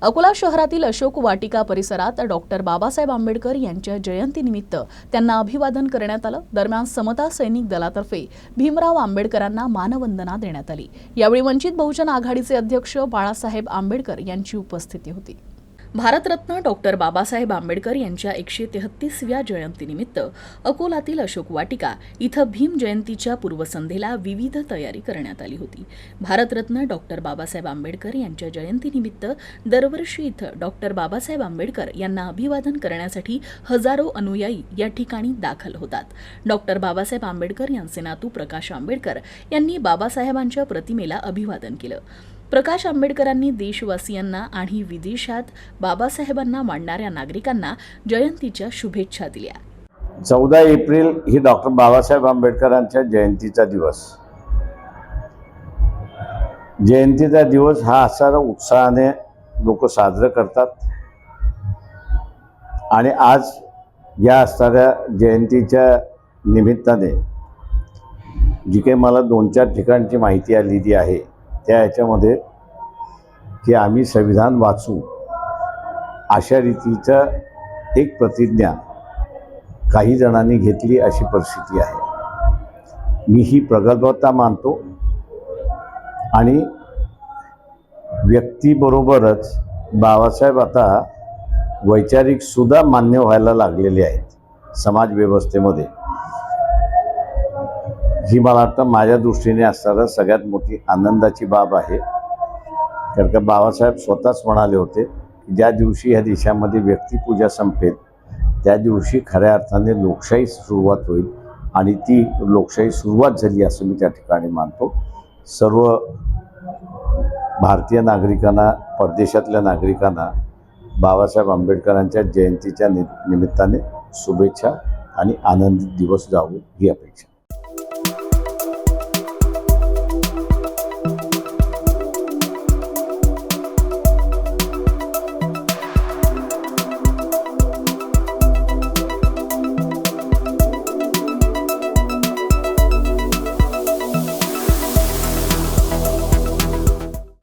अकोला शहरातील अशोक वाटिका परिसरात डॉक्टर बाबासाहेब आंबेडकर यांच्या जयंतीनिमित्त त्यांना अभिवादन करण्यात आलं। दरम्यान समता सैनिक दलातर्फे भीमराव आंबेडकरांना मानवंदना देण्यात आली। यावेळी वंचित बहुजन आघाडीचे अध्यक्ष बाळासाहेब आंबेडकर यांची उपस्थिती होती। भारतरत्न डॉक्टर बाबासाहेब आंबेडकर यांच्या 133व्या जयंतीनिमित्त अकोलातील अशोक वाटिका इथं भीम जयंतीच्या पूर्वसंध्येला विविध तयारी करण्यात आली होती। भारतरत्न डॉक्टर बाबासाहेब आंबेडकर यांच्या जयंतीनिमित्त दरवर्षी इथं डॉक्टर बाबासाहेब आंबेडकर यांना अभिवादन करण्यासाठी हजारो अनुयायी या ठिकाणी दाखल होतात। डॉक्टर बाबासाहेब आंबेडकर यांचे नातू प्रकाश आंबेडकर यांनी बाबासाहेबांच्या प्रतिमेला अभिवादन केलं। प्रकाश आंबेडकरांनी देशवासियांना आणि विदेशात बाबासाहेबांना मानणाऱ्या नागरिकांना जयंतीच्या शुभेच्छा दिल्या। 14 एप्रिल ही डॉक्टर बाबासाहेब आंबेडकरांच्या जयंतीचा दिवस। जयंतीचा दिवस हा असा उत्साहाने लोक साजरा करतात आणि आज या असणाऱ्या जयंतीच्या निमित्ताने जी काही मला 2-4 ठिकाणची माहिती आलेली आहे त्या याच्यामध्ये की आम्ही संविधान वाचू अशा रीतीचा एक प्रतिज्ञा काही जणांनी घेतली अशी परिस्थिती आहे। मी ही प्रगल्भता मानतो आणि व्यक्तीबरोबरच बाबासाहेब आता वैचारिक सुद्धा मान्य व्हायला लागलेले आहेत समाज व्यवस्थेमध्ये। ही मला वाटतं माझ्या दृष्टीने असणारा सगळ्यात मोठी आनंदाची बाब आहे। कारण का बाबासाहेब स्वतःच म्हणाले होते की ज्या दिवशी या देशामध्ये व्यक्तिपूजा संपेल त्या दिवशी खऱ्या अर्थाने लोकशाही सुरुवात होईल आणि ती लोकशाही सुरुवात झाली असं मी त्या ठिकाणी मानतो। सर्व भारतीय नागरिकांना, परदेशातल्या नागरिकांना बाबासाहेब आंबेडकरांच्या जयंतीच्या निमित्ताने शुभेच्छा आणि आनंदित दिवस जावो ही अपेक्षा।